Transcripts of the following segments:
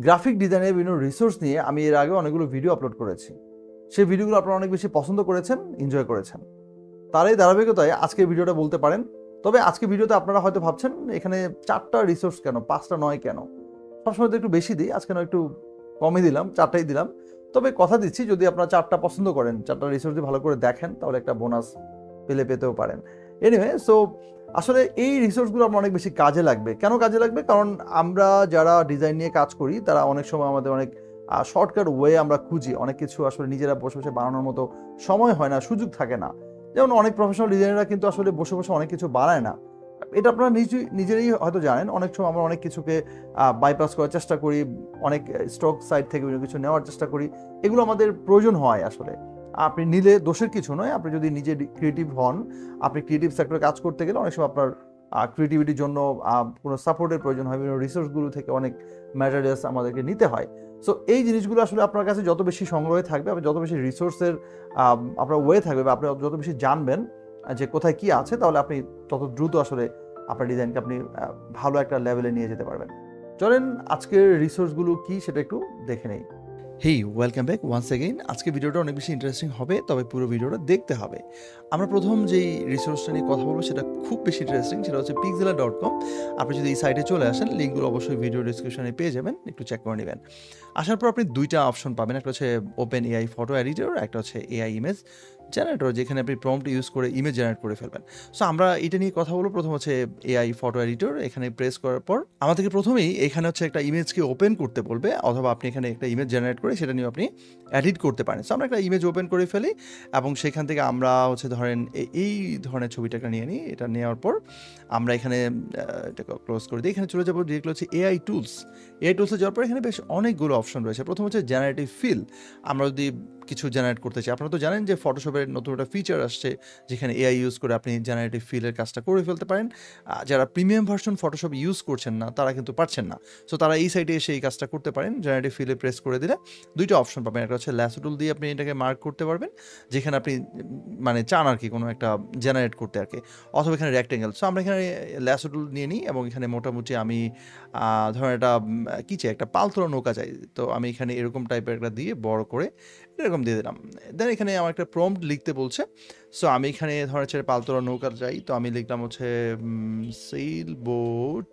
Graphic ডিজাইনের বিভিন্ন resource নিয়ে আমি এর আগে অনেকগুলো ভিডিও আপলোড করেছি। সেই ভিডিওগুলো আপনারা অনেক বেশি পছন্দ করেছেন, এনজয় করেছেন। তার এই ধারাবাহিকতায় আজকের ভিডিওটা বলতে পারেন। তবে আজকের ভিডিওতে আপনারা হয়তো ভাবছেন এখানে 4টা রিসোর্স কেন, 5টা নয় কেন? সবসময় তো একটু বেশি দিই, আজকে না একটু কমই দিলাম, 4টাই দিলাম। তবে কথা দিচ্ছি যদি আপনারা 4টা পছন্দ করেন, 4টা রিসোর্স যদি ভালো করে দেখেন তাহলে একটা বোনাস পেতেও পারেন। এনিওয়ে, সো আসলে এই রিসোর্সগুলো আপনার অনেক বেশি কাজে লাগবে। কেন কাজে লাগবে? কারণ আমরা যারা ডিজাইন নিয়ে কাজ করি তারা অনেক সময় আমাদের অনেক শর্টকাট ওয়ে আমরা খুঁজি। অনেক কিছু আসলে নিজেরা বসে বসে বানানোর মতো সময় হয় না, সুযোগ থাকে না। যেমন অনেক প্রফেশনাল ডিজাইনাররা কিন্তু আসলে বসে বসে অনেক কিছু বানায় না। এটা আপনারা নিজেরাই হয়তো জানেন। অনেক সময় আমরা অনেক কিছুকে বাইপাস করার চেষ্টা করি, অনেক স্টক সাইট থেকে বিভিন্ন কিছু নেওয়ার চেষ্টা করি। এগুলো আমাদের প্রয়োজন হয় আসলে। আপনি নিলে দোষের কিছু নয়। আপনি যদি নিজে ক্রিয়েটিভ হন, আপনি ক্রিয়েটিভ সেক্টরে কাজ করতে গেলে অনেক সময় আপনার ক্রিয়েটিভিটির জন্য কোনো সাপোর্টের প্রয়োজন হয়। বিভিন্ন রিসোর্সগুলো থেকে অনেক ম্যাটেরিয়ালস আমাদেরকে নিতে হয়। সো এই জিনিসগুলো আসলে আপনার কাছে যত বেশি সংগ্রহে থাকবে, আপনি যত বেশি রিসোর্সের আপনার ওয়ে থাকবে বা আপনি যত বেশি জানবেন যে কোথায় কি আছে, তাহলে আপনি তত দ্রুত আসলে আপনার ডিজাইনকে আপনি ভালো একটা লেভেলে নিয়ে যেতে পারবেন। চলেন আজকের রিসোর্সগুলো কি সেটা একটু দেখে নেই। হেই, ওয়েলকাম ব্যাক ওয়ান্স এগেইন। আজকে ভিডিওটা অনেক বেশি ইন্টারেস্টিং হবে, তবে পুরো ভিডিওটা দেখতে হবে। আমরা প্রথম যেই রিসোর্সটা নিয়ে কথা বলবো সেটা খুব বেশি ইন্টারেস্টিং, সেটা হচ্ছে pixlr.com। আপনি যদি এই সাইটে চলে আসেন, লিঙ্কগুলো অবশ্যই ভিডিও ডিসক্রিপশনে পেয়ে যাবেন, একটু চেক করে নেবেন। আসার পর আপনি দুইটা অপশন পাবেন, একটা হচ্ছে ওপেন এআই ফটো এডিটর, একটা হচ্ছে এআই ইমেজ জেনারেটর, যেখানে আপনি প্রম্পট ইউজ করে ইমেজ জেনারেট করে ফেলবেন। সো আমরা এটা নিয়ে কথা বলবো। প্রথম হচ্ছে এআই ফটো এডিটর। এখানে প্রেস করার পর আমাদেরকে প্রথমেই এখানে হচ্ছে একটা ইমেজকে ওপেন করতে বলবে, অথবা আপনি এখানে একটা ইমেজ জেনারেট করে সেটা নিয়ে আপনি এডিট করতে পারেন। সো আমরা একটা ইমেজ ওপেন করে ফেলি এবং সেখান থেকে আমরা হচ্ছে ধরেন এই ধরনের ছবিটাকে নিয়ে নিই। এটা নেওয়ার পর আমরা এখানে এটাকে ক্লোজ করে দিই। এখানে চলে যাবো যেগুলো হচ্ছে এআই টুলস। এআই টুলসে যাওয়ার পর এখানে বেশ অনেকগুলো অপশন রয়েছে। প্রথম হচ্ছে জেনারেটিভ ফিল। আমরা যদি কিছু জেনারেট করতে চাই, আপনারা তো জানেন যে ফটোশপের নতুন একটা ফিচার আসছে যেখানে এআই ইউজ করে আপনি জেনারেটিভ ফিলের কাজটা করে ফেলতে পারেন। যারা প্রিমিয়াম ভার্সন ফটোশপ ইউজ করছেন না তারা কিন্তু পারছেন না। সো তারা এই সাইডে এসে এই কাজটা করতে পারেন। জেনারেটিভ ফিলে প্রেস করে দিলে দুইটা অপশন পাবেন। একটা হচ্ছে ল্যাসো টুল দিয়ে আপনি এটাকে মার্ক করতে পারবেন, যেখানে আপনি মানে চান আর কি কোনো একটা জেনারেট করতে আর কি, অথবা এখানে রেক্টেঙ্গেল। সো আমরা এখানে ল্যাসো টুল নিয়ে নিই এবং এখানে মোটামুটি আমি ধরেন একটা কী চাই, একটা পালতোলা নৌকা চাই। তো আমি এখানে এরকম টাইপের একটা দিয়ে বড় করে এরকম দিয়ে দিলাম। দেন এখানে আমার একটা প্রম্পট লিখতে বলছে। সো আমি এখানে ধরেন হচ্ছে পালতোলা নৌকা চাই, তো আমি লিখলাম হচ্ছে সেল বোট।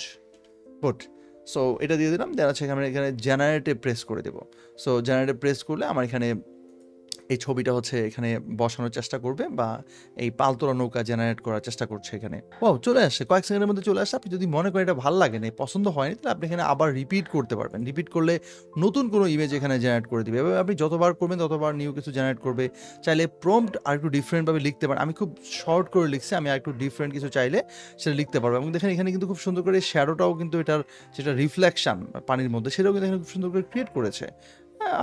সো এটা দিয়ে দিলাম। দেন হচ্ছে আমি এখানে জেনারেটে প্রেস করে দেবো। সো জেনারেটে প্রেস করলে আমার এখানে এই ছবিটা হচ্ছে এখানে বসানোর চেষ্টা করবে, বা এই পালতোলা নৌকা জেনারেট করার চেষ্টা করছে এখানে। ও চলে আসছে, কয়েক সেকেন্ডের মধ্যে চলে আসছে। আপনি যদি মনে করেন এটা ভালো লাগে না, পছন্দ হয়নি, তাহলে আপনি এখানে আবার রিপিট করতে পারবেন। রিপিট করলে নতুন কোনো ইমেজ এখানে জেনারেট করে দিবে। এবার আপনি যতবার করবেন ততবার নিউ কিছু জেনারেট করবে। চাইলে প্রম্পট আর একটু ডিফারেন্টভাবে লিখতে পারেন। আমি খুব শর্ট করে লিখছি, আমি আর একটু ডিফারেন্ট কিছু চাইলে সেটা লিখতে পারবো। এবং দেখেন এখানে কিন্তু খুব সুন্দর করে শ্যাডোটাও কিন্তু এটার যেটা রিফ্লেকশন পানির মধ্যে, সেটাও কিন্তু এখানে খুব সুন্দর করে ক্রিয়েট করেছে।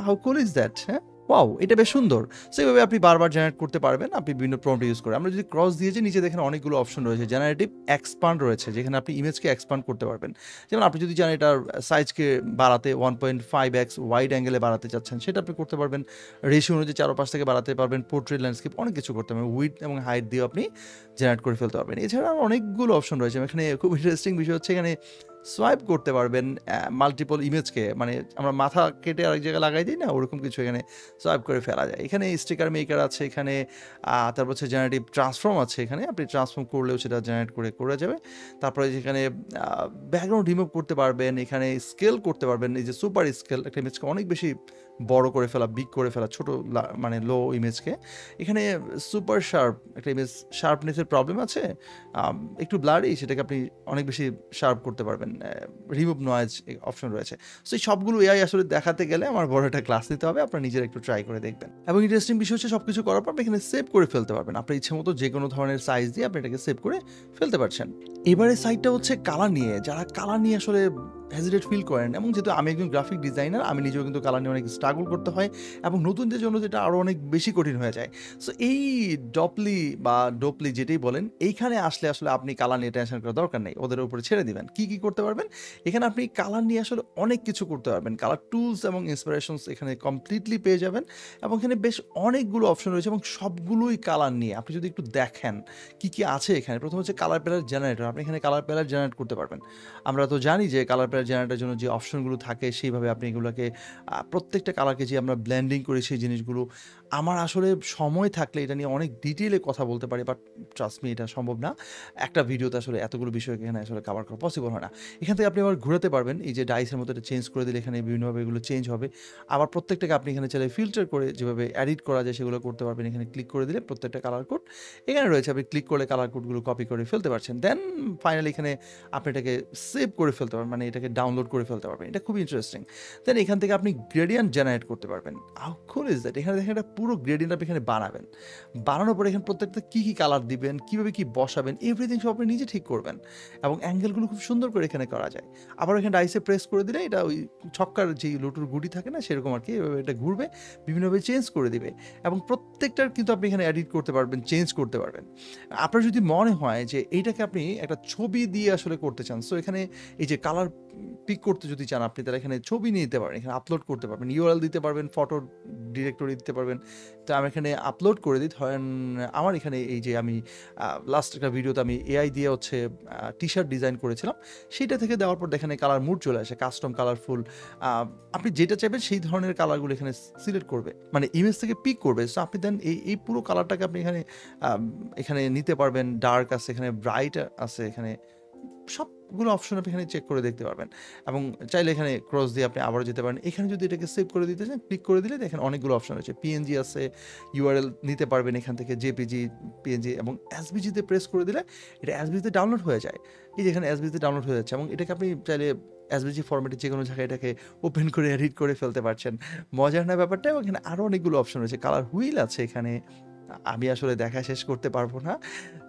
How cool is that? হ্যাঁ, ওয়াও, এটা বেশ সুন্দর। সেইভাবে আপনি বারবার জেনারেট করতে পারবেন আপনি বিভিন্ন প্রম্পট ইউজ করে। আমরা যদি ক্রস দিয়ে যে নিচে দেখেন অনেকগুলো অপশন রয়েছে। জেনারেটিভ এক্সপান্ড রয়েছে, যেখানে আপনি ইমেজকে এক্সপান্ড করতে পারবেন। যেমন আপনি যদি চান এটার সাইজকে বাড়াতে 1.5x ওয়াইড অ্যাঙ্গেলে বাড়াতে চাচ্ছেন, সেটা আপনি করতে পারবেন। রেশিও অনুযায়ী 4-5 থেকে বাড়াতে পারবেন। পোর্ট্রেট, ল্যান্ডস্কেপ, অনেক কিছু করতে পারবেন। উইডথ এবং হাইট দিয়ে আপনি জেনারেট করে ফেলতে পারবেন। এছাড়া অনেকগুলো অপশন রয়েছে। এখানে খুব ইন্টারেস্টিং বিষয় হচ্ছে এখানে সোয়াইপ করতে পারবেন মাল্টিপল ইমেজকে। মানে আমরা মাথা কেটে আরেক জায়গায় লাগাই দিই না, ওরকম কিছু এখানে সোয়াইপ করে ফেলা যায়। এখানে স্টিকার মেকার আছে, এখানে তারপর হচ্ছে জেনারেটিভ ট্রান্সফর্ম আছে। এখানে আপনি ট্রান্সফর্ম করলেও সেটা জেনারেট করে যাবে। তারপরে যেখানে ব্যাকগ্রাউন্ড রিমুভ করতে পারবেন, এখানে স্কেল করতে পারবেন। এই যে সুপার স্কেল, একটা ইমেজকে অনেক বেশি বড় করে ফেলা, বিগ করে ফেলা, ছোটো মানে লো ইমেজকে। এখানে সুপার শার্প, একটা ইমেজ শার্পনেসের প্রবলেম আছে, একটু ব্লারি, সেটাকে আপনি অনেক বেশি শার্প করতে পারবেন। রিমুভ নয়েজ অপশন রয়েছে। সো এই সবগুলো এআই আসলে দেখাতে গেলে আমার বড় একটা ক্লাস নিতে হবে, আপনার নিজের একটু ট্রাই করে দেখবেন। এবং ইন্টারেস্টিং বিষয় হচ্ছে সব কিছু করার পর আপনি এখানে সেভ করে ফেলতে পারবেন। আপনার ইচ্ছে মতো যে কোনো ধরনের সাইজ দিয়ে আপনি এটাকে সেভ করে ফেলতে পারছেন। এবারে সাইটটা হচ্ছে কালার নিয়ে। যারা কালার নিয়ে আসলে হেজিটেট ফিল করেন, এবং যেহেতু আমি একজন গ্রাফিক ডিজাইনার, আমি নিজেও কিন্তু কালার নিয়ে অনেক স্ট্রাগল করতে হয়, এবং নতুনদের জন্য যেটা আরও অনেক বেশি কঠিন হয়ে যায়। সো এই ডোপলি যেটাই বলেন, এইখানে আসলে আপনি কালার নিয়ে টেনশন করার দরকার নেই, ওদের উপরে ছেড়ে দিবেন। কি করতে পারবেন এখানে? আপনি কালার নিয়ে আসলে অনেক কিছু করতে পারবেন। কালার টুলস এবং ইন্সপিরেশনস এখানে কমপ্লিটলি পেয়ে যাবেন, এবং এখানে বেশ অনেকগুলো অপশন রয়েছে এবং সবগুলোই কালার নিয়ে। আপনি যদি একটু দেখেন কি আছে এখানে, প্রথম হচ্ছে কালার প্যালেট জেনারেটর। আপনি এখানে কালার প্যালেট জেনারেট করতে পারবেন। আমরা তো জানি যে কালার প্যালেট কালার জেনারেটার জন্য যে অপশনগুলো থাকে সেইভাবে আপনি এগুলোকে প্রত্যেকটা কালারকে যে আমরা ব্লেন্ডিং করি সেই জিনিসগুলো আমার আসলে সময় থাকলে এটা নিয়ে অনেক ডিটেইলে কথা বলতে পারি, বাট ট্রাস্ট মি এটা সম্ভব না। একটা ভিডিওতে আসলে এতগুলো বিষয় এখানে আসলে কভার করা পসিবল হয় না। এখান থেকে আপনি আবার ঘুরাতে পারবেন, এই যে ডাইসের মতো এটা চেঞ্জ করে দিলে এখানে বিভিন্নভাবে এগুলো চেঞ্জ হবে। আবার প্রত্যেকটাকে আপনি এখানে চাইলে ফিল্টার করে যেভাবে এডিট করা যায় সেগুলো করতে পারবেন। এখানে ক্লিক করে দিলে প্রত্যেকটা কালার কোড এখানে রয়েছে, আপনি ক্লিক করলে কালার কোডগুলো কপি করে ফেলতে পারছেন। দেন ফাইনালি এখানে আপনি এটাকে সেভ করে ফেলতে পারবেন, মানে এটাকে ডাউনলোড করে ফেলতে পারবেন। এটা খুবই ইন্টারেস্টিং। দেন এখান থেকে আপনি গ্রেডিয়েন্ট জেনারেট করতে পারবেন। How cool is that! এখানে দেখেন একটা পুরো গ্রেডিয়েন্ট আপনি এখানে বানাবেন। বানানোর পরে এখানে প্রত্যেকটা কী কী কালার দিবেন, কীভাবে কী বসাবেন, এভরিথিং সব আপনি নিজে ঠিক করবেন এবং অ্যাঙ্গেলগুলো খুব সুন্দর করে এখানে করা যায়। আবার এখানে ডাইসে প্রেস করে দিলে এটা ওই ছক্কার যেই লুটুর গুটি থাকে না সেরকম আর কি, এভাবে এটা ঘুরবে, বিভিন্নভাবে চেঞ্জ করে দিবে এবং প্রত্যেকটার কিন্তু আপনি এখানে এডিট করতে পারবেন, চেঞ্জ করতে পারবেন। আপনার যদি মনে হয় যে এইটাকে আপনি একটা ছবি দিয়ে আসলে করতে চান, সো এখানে এই যে কালার পিক করতে যদি চান আপনি, তাহলে এখানে ছবি নিয়ে দিতে পারেন, এখানে আপলোড করতে পারবেন, ইউআরএল দিতে পারবেন, ফটো ডিরেক্টরি দিতে পারবেন। তো আমি এখানে আপলোড করে দিই। ধরেন আমার এখানে এই যে আমি লাস্ট একটা ভিডিওতে আমি এআই দিয়ে হচ্ছে টি শার্ট ডিজাইন করেছিলাম, সেইটা থেকে দেওয়ার পর দেখেন কালার মুড চলে আসে, কাস্টম কালারফুল। আপনি যেটা চাইবেন সেই ধরনের কালারগুলো এখানে সিলেক্ট করবে, মানে ইমেজ থেকে পিক করবে। সো আপনি দেন এই পুরো কালারটাকে আপনি এখানে নিতে পারবেন। ডার্ক আছে, এখানে ব্রাইট আছে, এখানে সবগুলো অপশন আপনি এখানে চেক করে দেখতে পারবেন এবং চাইলে এখানে ক্রস দিয়ে আপনি আবারও যেতে পারেন। এখানে যদি এটাকে সেভ করে দিতে চান, ক্লিক করে দিলে দেখেন অনেকগুলো অপশন আছে, পিএনজি আছে, ইউআরএল নিতে পারবেন এখান থেকে, জেপিজি, পিএনজি এবং এসভিজিতে প্রেস করে দিলে এটা এসভিজিতে ডাউনলোড হয়ে যায়। এই যে এখানে এসভিজিতে ডাউনলোড হয়ে যাচ্ছে এবং এটাকে আপনি চাইলে এসভিজি ফরম্যাটে যে কোনো জায়গায় এটাকে ওপেন করে এডিট করে ফেলতে পারছেন। মজার না ব্যাপারটা? এবং এখানে আরও অনেকগুলো অপশন রয়েছে, কালার হুইল আছে এখানে, আমি আসলে দেখা শেষ করতে পারবো না।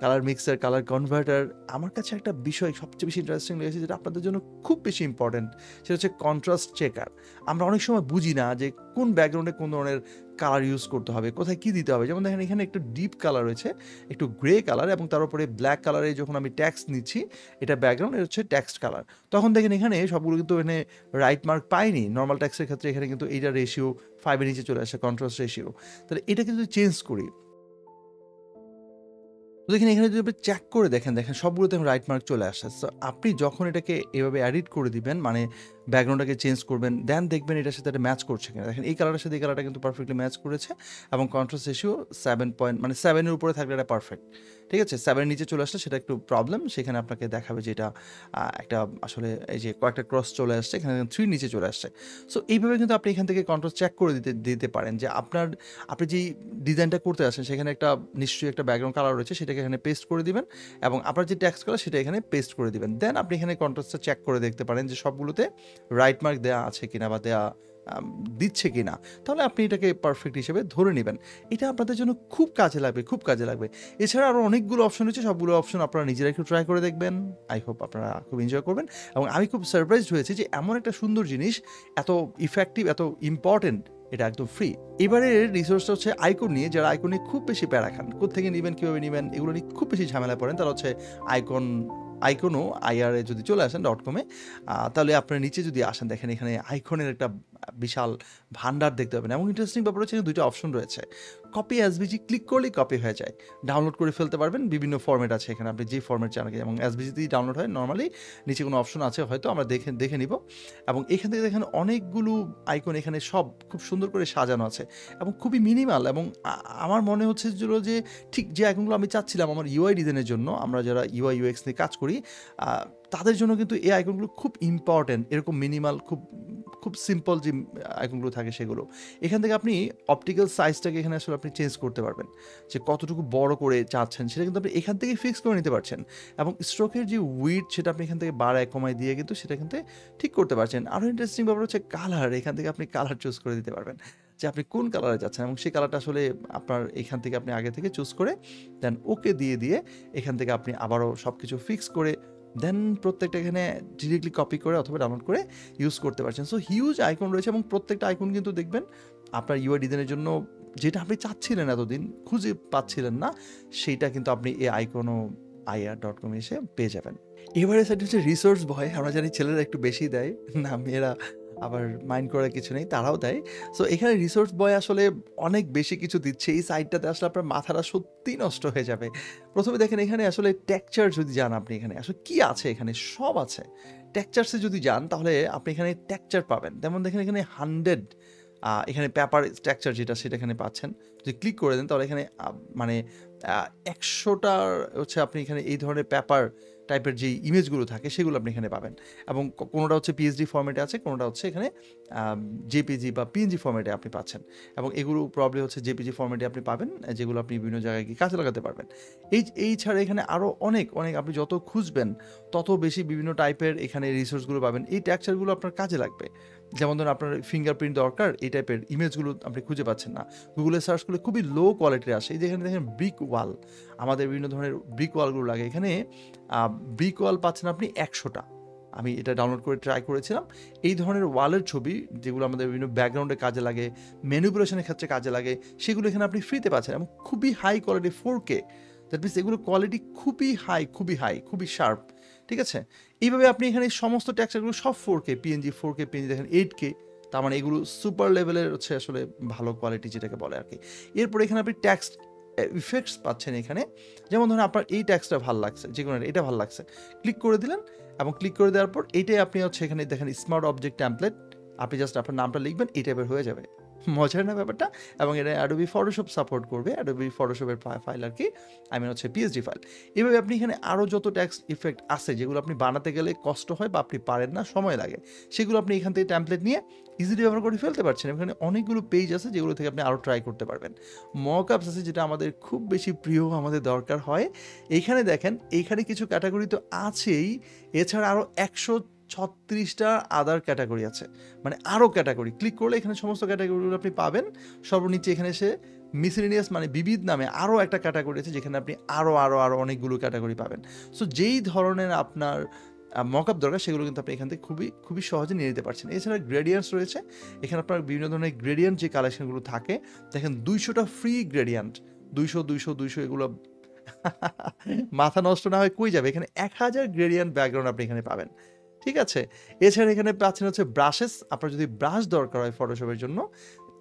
Colour mixer, colour converter. আমার কাছে একটা বিষয় সবচেয়ে বেশি ইন্টারেস্টিং লেগেছে, যেটা আপনাদের জন্য খুব বেশি ইম্পর্টেন্ট, সেটা হচ্ছে কন্ট্রাস্ট চেকার। আমরা অনেক সময় বুঝি না যে কোন ব্যাকগ্রাউন্ডে কোন ধরনের কালার ইউজ করতে হবে, কোথায় কী দিতে হবে। যেমন দেখেন এখানে একটু ডিপ কালার রয়েছে, একটু গ্রে কালার এবং তার উপরে ব্ল্যাক কালারে যখন আমি টেক্সট নিচ্ছি, এটা ব্যাকগ্রাউন্ড, এটা হচ্ছে টেক্সট কালার। তখন দেখেন এখানে সবগুলো কিন্তু এখানে রাইট মার্ক পাইনি। নর্মাল টেক্সটের ক্ষেত্রে এখানে কিন্তু এইটা রেশিও 5-এর নিচে চলে আসে, কন্ট্রাস্ট রেশিও। তাহলে এটা কিন্তু চেঞ্জ করি, দেখেন এখানে যদি আপনি চেক করে দেখেন সবগুলোতে রাইট মার্ক চলে আসে। সো আপনি যখন এটাকে এভাবে এডিট করে দিবেন, মানে ব্যাকগ্রাউন্ডটাকে চেঞ্জ করবেন, দেন দেখবেন এটার সাথে এটা ম্যাচ করছে কিনা। দেখেন এই কালারের সাথে এই কালারটা কিন্তু পারফেক্টলি ম্যাচ করেছে এবং কন্ট্রাস্ট রেশিও 7 পয়েন্ট, মানে 7-এর উপরে থাকলে এটা পারফেক্ট। ঠিক আছে, 7-এর নিচে চলে আসলে সেটা একটু প্রবলেম, সেখানে আপনাকে দেখাবে যে এটা একটা আসলে এই যে কয়েকটা ক্রস চলে আসছে, এখানে 3 নিচে চলে আসছে। সো এইভাবে কিন্তু আপনি এখান থেকে কন্ট্রাস্ট চেক করে দিতে পারেন যে আপনি যেই ডিজাইনটা করতে আসেন সেখানে একটা নিশ্চয়ই একটা ব্যাকগ্রাউন্ড কালার রয়েছে, সেটাকে এখানে পেস্ট করে দিবেন এবং আপনার যে টেক্সট কালার সেটা এখানে পেস্ট করে দিবেন। দেন আপনি এখানে কন্ট্রাস্টটা চেক করে দেখতে পারেন যে সবগুলোতে রাইট মার্ক দেওয়া আছে কিনা বা দেওয়া দিচ্ছে কিনা, তাহলে আপনি এটাকে পারফেক্ট হিসেবে ধরে নেবেন। এটা আপনাদের জন্য খুব কাজে লাগবে। এছাড়া আরও অনেকগুলো অপশন রয়েছে, সবগুলো অপশন আপনারা নিজেরা একটু ট্রাই করে দেখবেন। আই হোপ আপনারা খুব এনজয় করবেন এবং আমি খুব সারপ্রাইজড হয়েছি যে এমন একটা সুন্দর জিনিস, এত ইফেক্টিভ, এত ইম্পর্টেন্ট, এটা একদম ফ্রি। এবারের রিসোর্সটা হচ্ছে আইকন নিয়ে। যারা আইকন নিয়ে খুব বেশি প্যারা খান, কোত্থেকে নেবেন, কীভাবে নেবেন, এগুলো নিয়ে খুব বেশি ঝামেলা পড়েন, তারা হচ্ছে আইকনো IR যদি চলে আসেন .com-এ, তাহলে আপনার নিচে যদি আসেন দেখেন এখানে আইকনের একটা বিশাল ভান্ডার দেখতে পাবেন এবং ইন্টারেস্টিং ব্যাপার হচ্ছে দুইটা অপশন রয়েছে। কপি এসভিজি ক্লিক করলেই কপি হয়ে যায়, ডাউনলোড করে ফেলতে পারবেন। বিভিন্ন ফরম্যাট আছে এখানে, আপনি যে ফরম্যাট চান এবং এসভিজিতেই ডাউনলোড হয় নর্মালি। নিচে কোনো অপশন আছে হয়তো, আমরা দেখে নিব। এবং এখান থেকে দেখেন অনেকগুলো আইকন এখানে সব খুব সুন্দর করে সাজানো আছে এবং খুবই মিনিমাল। এবং আমার মনে হচ্ছে যে ঠিক যে আইকনগুলো আমি চাচ্ছিলাম আমার ইউআই ডিজাইনের জন্য, আমরা যারা UI UX নিয়ে কাজ করি তাদের জন্য কিন্তু এই আইকনগুলো খুব ইম্পর্টেন্ট। এরকম মিনিমাল, খুব সিম্পল যে আইকনগুলো থাকে সেগুলো। এখান থেকে আপনি অপটিক্যাল সাইজটাকে এখানে আসলে আপনি চেঞ্জ করতে পারবেন, যে কতটুকু বড় করে চাচ্ছেন সেটা কিন্তু আপনি এখান থেকে ফিক্স করে নিতে পারছেন। এবং স্ট্রোকের যে উইডথ সেটা আপনি এখান থেকে বাড়ায় কমায় দিয়ে কিন্তু সেটা এখান থেকে ঠিক করতে পারছেন। আরও ইন্টারেস্টিং ব্যাপার হচ্ছে কালার। এখান থেকে আপনি কালার চুজ করে দিতে পারবেন যে আপনি কোন কালারে যাচ্ছেন এবং সেই কালারটা আসলে আপনার এখান থেকে আপনি আগে থেকে চুজ করে দেন ওকে দিয়ে এখান থেকে আপনি আবারও সব কিছু ফিক্স করে দেন প্রত্যেকটা এখানে ডিরেক্টলি কপি করে অথবা ডাউনলোড করে ইউজ করতে পারছেন। সো হিউজ আইকন রয়েছে এবং প্রত্যেকটা আইকন কিন্তু দেখবেন আপনার ইউআই ডিজাইনের জন্য যেটা আপনি চাচ্ছিলেন, এতদিন খুঁজে পাচ্ছিলেন না, সেইটা কিন্তু আপনি এই iconoir.com এসে পেয়ে যাবেন। এবারে সেটা হচ্ছে রিসোর্স বয়। আমরা জানি ছেলেরা একটু বেশি দেয়, না মেয়েরা আবার মাইন্ড করার কিছু নেই, তারাও দেয়। সো এখানে রিসোর্স বয় আসলে অনেক বেশি কিছু দিচ্ছে। এই সাইটটাতে আসলে আপনার মাথাটা সত্যিই নষ্ট হয়ে যাবে। প্রথমে দেখেন এখানে আসলে টেক্সচার যদি যান আপনি, এখানে আসলে কি আছে, এখানে সব আছে। টেক্সচার্সে যদি যান তাহলে আপনি এখানে টেক্সচার পাবেন। যেমন দেখেন এখানে 100 এখানে পেপার টেক্সচার যেটা সেটা এখানে পাচ্ছেন। যদি ক্লিক করে দেন তাহলে এখানে মানে 100টার হচ্ছে আপনি এখানে এই ধরনের পেপার টাইপের যে ইমেজগুলো থাকে সেগুলো আপনি এখানে পাবেন। এবং কোনোটা হচ্ছে পিএসডি ফরম্যাটে আছে, কোনোটা হচ্ছে এখানে জেপিজি বা পিএনজি ফরম্যাটে আপনি পাচ্ছেন। এবং এগুলো প্রবলেম হচ্ছে জেপিজি ফরম্যাটে আপনি পাবেন, যেগুলো আপনি বিভিন্ন জায়গায় গিয়ে কাজে লাগাতে পারবেন। এই ছাড়া এখানে আরও অনেক আপনি যত খুঁজবেন তত বেশি বিভিন্ন টাইপের এখানে রিসোর্সগুলো পাবেন। এই টেক্সচারগুলো আপনার কাজে লাগবে। যেমন ধরুন আপনার ফিঙ্গারপ্রিন্ট দরকার, এই টাইপের ইমেজগুলো আপনি খুঁজে পাচ্ছেন না, গুগলে সার্চ করলে খুবই লো কোয়ালিটির আসে। এই যে এখানে দেখেন ব্রিক ওয়াল, আমাদের বিভিন্ন ধরনের ব্রিক ওয়ালগুলো লাগে। এখানে ব্রিক ওয়াল পাচ্ছেন আপনি 100টা। আমি এটা ডাউনলোড করে ট্রাই করেছিলাম। এই ধরনের ওয়ালের ছবি যেগুলো আমাদের বিভিন্ন ব্যাকগ্রাউন্ডে কাজে লাগে, ম্যানিপুলেশনের ক্ষেত্রে কাজে লাগে, সেগুলো এখানে আপনি ফ্রিতে পাচ্ছেন এবং খুবই high quality 4K। That means এগুলো কোয়ালিটি খুবই হাই, খুবই শার্প। ঠিক আছে, এইভাবে আপনি এখানে সমস্ত টেক্সচারগুলো সব 4K পিএনজি, 4K পিএনজি দেখেন 8K। তার মানে এগুলো সুপার লেভেলের হচ্ছে আসলে ভালো কোয়ালিটি যেটাকে বলে আর কি। এরপরে এখানে আপনি টেক্সট ইফেক্টস পাচ্ছেন এখানে। যেমন ধরুন আপনার এই টেক্সটটা ভালো লাগছে, যে কোনো এটা ভালো লাগছে, ক্লিক করে দিলেন এবং ক্লিক করে দেওয়ার পর এইটাই আপনি হচ্ছে এখানে দেখেন স্মার্ট অবজেক্ট টেমপ্লেট, আপনি জাস্ট আপনার নামটা লিখবেন, এই টাইপের হয়ে যাবে। মজার না ব্যাপারটা? এবং এটা অ্যাডোবি ফটোশপ সাপোর্ট করবে, অ্যাডোবি ফটোশপের ফাইল আর কি, আই মিন হচ্ছে পিএসডি ফাইল। এভাবে আপনি এখানে আরও যত টেক্সট ইফেক্ট আছে যেগুলো আপনি বানাতে গেলে কষ্ট হয় বা আপনি পারেন না, সময় লাগে, সেগুলো আপনি এখান থেকে টেমপ্লেট নিয়ে ইজিলি ব্যবহার করে ফেলতে পারছেন। এখানে অনেকগুলো পেজ আছে যেগুলো থেকে আপনি আরও ট্রাই করতে পারবেন। মকআপস আছে যেটা আমাদের খুব বেশি প্রিয়, আমাদের দরকার হয়। এইখানে দেখেন এইখানে কিছু ক্যাটাগরি তো আছেই, এছাড়া আরও 136টা আদার ক্যাটাগরি আছে, মানে আরও ক্যাটাগরি। ক্লিক করলে এখানে সমস্ত ক্যাটাগরিগুলো আপনি পাবেন। সর্বনিচে এখানে এসে মিসেলেনিয়াস মানে বিবিধ নামে আরও একটা ক্যাটাগরি আছে, যেখানে আপনি আরও অনেকগুলো ক্যাটাগরি পাবেন। সো যেই ধরনের আপনার মকআপ দরকার সেগুলো কিন্তু আপনি এখান থেকে খুবই সহজে নিয়ে নিতে পারছেন। এছাড়া গ্রেডিয়েন্টস রয়েছে এখানে, আপনার বিভিন্ন ধরনের গ্রেডিয়েন্ট যে কালেকশনগুলো থাকে দেখেন 200টা ফ্রি গ্রেডিয়েন্ট, 200 এগুলো মাথা নষ্ট না হয় কই যাবে। এখানে 1000 গ্রেডিয়েন্ট ব্যাকগ্রাউন্ড আপনি এখানে পাবেন। ঠিক আছে, এছাড়া এখানে পাচ্ছেন হচ্ছে ব্রাশেস। আপনার যদি ব্রাশ দরকার হয় ফটোশপের জন্য,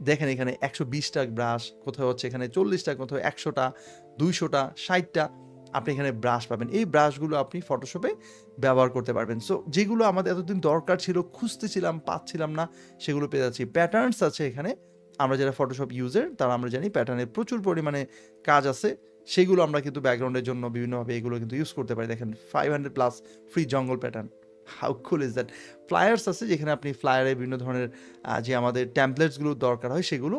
দেখেন এখানে 120টা ব্রাশ, কোথাও হচ্ছে এখানে 40টা, কোথাও 100টা, 200টা, 60টা আপনি এখানে ব্রাশ পাবেন। এই ব্রাশগুলো আপনি ফটোশপে ব্যবহার করতে পারবেন। সো যেগুলো আমাদের এতদিন দরকার ছিল, খুঁজতেছিলাম, পাচ্ছিলাম না, সেগুলো পেয়ে যাচ্ছি। প্যাটার্নস আছে এখানে, আমরা যারা ফটোশপ ইউজার তারা আমরা জানি প্যাটার্নের প্রচুর পরিমাণে কাজ আছে, সেগুলো আমরা কিন্তু ব্যাকগ্রাউন্ডের জন্য বিভিন্নভাবে এগুলো কিন্তু ইউজ করতে পারি। দেখেন 500+ ফ্রি জঙ্গল pattern, how cool is that. Flyers আছে যেখানে আপনি ফ্লায়ারে বিভিন্ন ধরনের যে আমাদের ট্যাম্পলেটসগুলো দরকার হয় সেগুলো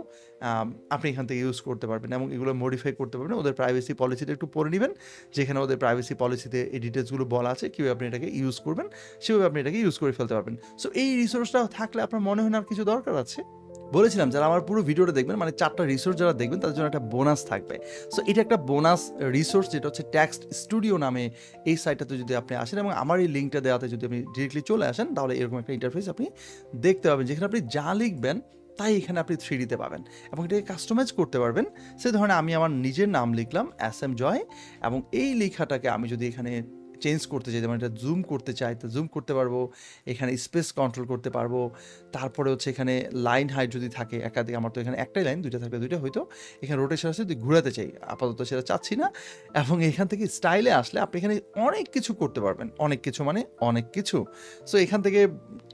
আপনি এখান থেকে ইউজ করতে পারবেন এবং এগুলো মডিফাই করতে পারবেন। ওদের প্রাইভেসি পলিসিটা একটু পড়ে নেবেন, যেখানে ওদের প্রাইভেসি পলিসিতে এই ডিটেলসগুলো বলা আছে কীভাবে আপনি এটাকে ইউজ করবেন, সেভাবে আপনি এটাকে ইউজ করে ফেলতে পারবেন। সো এই রিসোর্সটা থাকলে আপনার মনে হয় না আর কিছু দরকার আছে। বলেছিলাম যারা আমার পুরো ভিডিওটা দেখবেন, মানে 4টা রিসোর্স যারা দেখবেন তাদের জন্য একটা বোনাস থাকবে। সো এটা একটা বোনাস রিসোর্স যেটা হচ্ছে টেক্সট স্টুডিও নামে। এই সাইটটাতে যদি আপনি আসেন এবং আমার এই লিঙ্কটা দেওয়াতে যদি আপনি ডিরেক্টলি চলে আসেন, তাহলে এরকম একটা ইন্টারফেস আপনি দেখতে পাবেন, যেখানে আপনি যা লিখবেন তাই এখানে আপনি 3Dতে পাবেন এবং এটাকে কাস্টমাইজ করতে পারবেন। সে ধরনের আমি আমার নিজের নাম লিখলাম SM জয়, এবং এই লেখাটাকে আমি যদি এখানে চেঞ্জ করতে চাই, যেমন এটা জুম করতে চাই তো জুম করতে পারবো, এখানে স্পেস কন্ট্রোল করতে পারবো। তারপরে হচ্ছে এখানে লাইন হাইট যদি থাকে একাধিক, আমার তো এখানে একটাই লাইন, দুইটা থাকলে দুইটা হয়তো। এখানে রোটেশন আছে, যদি ঘুরাতে চাই, আপাতত সেটা চাচ্ছি না। এবং এখান থেকে স্টাইলে আসলে আপনি এখানে অনেক কিছু করতে পারবেন, অনেক কিছু মানে অনেক কিছু। সো এখান থেকে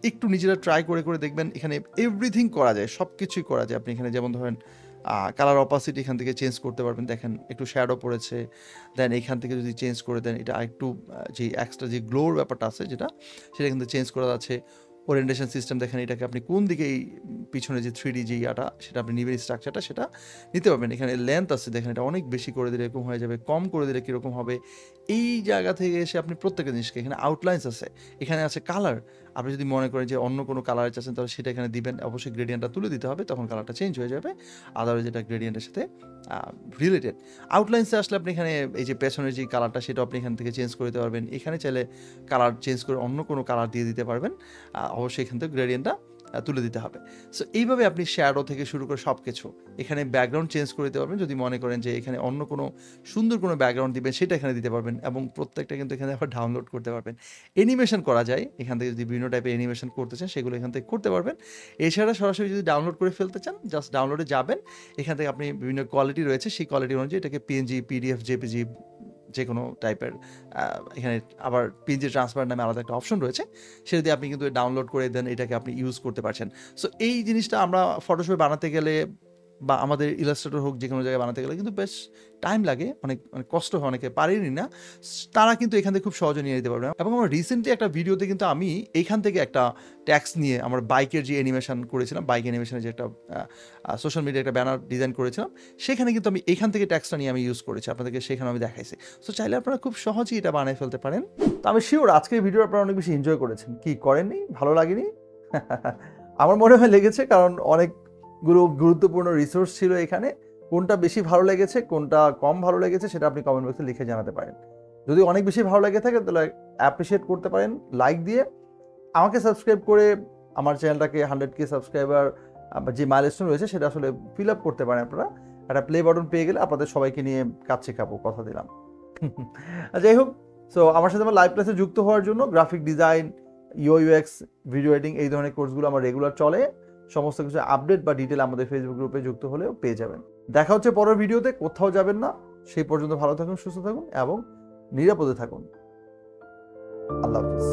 একটু নিজেরা ট্রাই করে দেখবেন, এখানে এভরিথিং করা যায়, সব কিছুই করা যায়। আপনি এখানে যেমন ধরেন কালার অপাসিটি এখান থেকে চেঞ্জ করতে পারবেন, দেখেন একটু শ্যাডো পড়েছে, দেন এখান থেকে যদি চেঞ্জ করে দেন এটা একটু যে এক্সট্রা যে গ্লোর ব্যাপারটা আছে যেটা, সেটা কিন্তু চেঞ্জ করা যাচ্ছে। ওরিয়েন্টেশন সিস্টেম দেখেন, এটাকে আপনি কোন দিকে এই পিছনে যে 3D যে ইয়াটা সেটা আপনি নিবেন, স্ট্রাকচারটা সেটা নিতে পারবেন। এখানে লেন্থ আছে দেখেন, এটা অনেক বেশি করে দিলে এরকম হয়ে যাবে, কম করে দিলে কীরকম হবে। এই জায়গা থেকে এসে আপনি প্রত্যেকটা জিনিসকে, এখানে আউটলাইন্স আছে, এখানে আছে কালার। আপনি যদি মনে করেন যে অন্য কোনো কালার চাচ্ছেন তাহলে সেটা এখানে দিবেন, অবশ্যই গ্রেডিয়েন্টটা তুলে দিতে হবে, তখন কালারটা চেঞ্জ হয়ে যাবে, আদারওয়াইজ যেটা গ্রেডিয়েন্টের সাথে রিলেটেড। আউটলাইন্সে আসলে আপনি এখানে এই যে পেছনের যে কালারটা সেটা আপনি এখান থেকে চেঞ্জ করে দিতে পারবেন। এখানে চাইলে কালার চেঞ্জ করে অন্য কোনো কালার দিয়ে দিতে পারবেন, অবশ্যই এখান থেকে গ্রেডিয়েন্টটা তুলে দিতে হবে। সো এইভাবে আপনি শ্যাডো থেকে শুরু করে সব কিছু এখানে ব্যাকগ্রাউন্ড চেঞ্জ করে দিতে পারবেন। যদি মনে করেন যে এখানে অন্য কোনো সুন্দর কোনো ব্যাকগ্রাউন্ড দিবেন সেটা এখানে দিতে পারবেন, এবং প্রত্যেকটা কিন্তু এখানে আবার ডাউনলোড করতে পারবেন। অ্যানিমেশন করা যায় এখান থেকে, যদি বিভিন্ন টাইপের অ্যানিমেশন করতে চান সেগুলো এখান থেকে করতে পারবেন। এছাড়া সরাসরি যদি ডাউনলোড করে ফেলতে চান, জাস্ট ডাউনলোডে যাবেন, এখান থেকে আপনি বিভিন্ন কোয়ালিটি রয়েছে, সেই কোয়ালিটি অনুযায়ী এটাকে পিএনজি, পিডিএফ, জেপিজি যে কোনো টাইপের, এখানে আবার পিএনজি ট্রান্সফার নামে আলাদা একটা অপশন রয়েছে, সেটা দিয়ে আপনি কিন্তু ডাউনলোড করে দেন এটাকে আপনি ইউজ করতে পারছেন। সো এই জিনিসটা আমরা ফটোশপে বানাতে গেলে বা আমাদের ইলাস্ট্রেটর হোক যে কোনো জায়গায় বানাতে গেলে কিন্তু বেশ টাইম লাগে, অনেক অনেক কষ্ট হয়, অনেকে পারেনি না, তারা কিন্তু এখান থেকে খুব সহজে নিয়ে নিতে পারবে। এবং আমার রিসেন্টলি একটা ভিডিওতে কিন্তু আমি এইখান থেকে একটা ট্যাক্স নিয়ে আমার বাইকের যে অ্যানিমেশন করেছিলাম, বাইক অ্যানিমেশনের যে একটা সোশ্যাল মিডিয়া একটা ব্যানার ডিজাইন করেছিলাম, সেখানে কিন্তু আমি এখান থেকে ট্যাক্সটা নিয়ে আমি ইউজ করেছি, আপনাদেরকে সেখানে আমি দেখাইছি। সো চাইলে আপনারা খুব সহজেই এটা বানিয়ে ফেলতে পারেন। তো আমি শিওর আজকের ভিডিও আপনারা অনেক বেশি এনজয় করেছেন। কি করেননি? ভালো লাগেনি? আমার মনে হয় লেগেছে, কারণ অনেকগুলো গুরুত্বপূর্ণ রিসোর্স ছিল এখানে। কোনটা বেশি ভালো লেগেছে, কোনটা কম ভালো লেগেছে, সেটা আপনি কমেন্ট বক্সে লিখে জানাতে পারেন। যদি অনেক বেশি ভালো লেগে থাকে তাহলে অ্যাপ্রিসিয়েট করতে পারেন লাইক দিয়ে। আমাকে সাবস্ক্রাইব করে আমার চ্যানেলটাকে 100K সাবস্ক্রাইবার যে মাইলস্টোন রয়েছে সেটা আসলে ফিল আপ করতে পারেন আপনারা। একটা প্লে বাটন পেয়ে গেলে আপনাদের সবাইকে নিয়ে কাজ শেখাবো, কথা দিলাম। যাই হোক, সো আমার সাথে আমার লাইভ ক্লাসে যুক্ত হওয়ার জন্য graphic design, UX, video editing এই ধরনের কোর্সগুলো আমার রেগুলার চলে। সমস্ত কিছু আপডেট বা ডিটেল আমাদের ফেসবুক গ্রুপে যুক্ত হলেও পেয়ে যাবেন। দেখা হচ্ছে পরের ভিডিওতে, কোথাও যাবেন না। সেই পর্যন্ত ভালো থাকুন, সুস্থ থাকুন এবং নিরাপদে থাকুন। আল্লাহ হাফিজ।